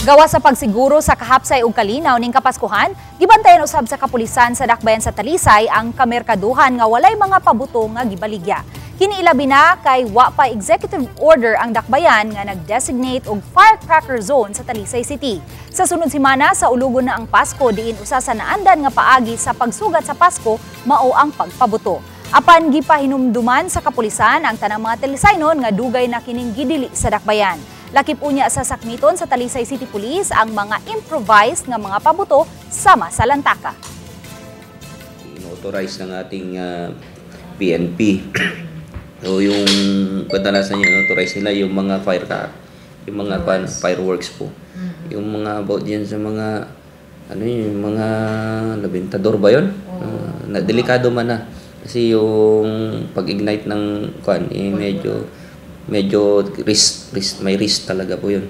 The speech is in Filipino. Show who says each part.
Speaker 1: Gawa sa pagsiguro sa kahapsay ug kalinaw ning Kapaskuhan, gibantayan usab sa kapulisan sa dakbayan sa Talisay ang kamerkaduhan nga walay mga pabuto nga gibaligya. Kini ilabi na kay wa pa executive order ang dakbayan nga nag-designate og firecracker zone sa Talisay City. Sa sunod semana sa ulugon na ang Pasko diin usa sa naandan nga paagi sa pagsugat sa Pasko mao ang pagpabuto. Apan gipahinumduman sa kapulisan ang tanang mga Talisaynon nga dugay na kining gidili sa dakbayan. Lakip unya sa sakmiton sa Talisay City Police ang mga improvised nga mga pabuto sama sa lantaka.
Speaker 2: Inauthorize ng ating PNP. So yung kadalasan yung authorize nila yung mga fireworks po. Yung mga about diyan sa mga yung mga labintador ba yun? Delikado man na kasi yung pag-ignite ng medyo may risk talaga po yun.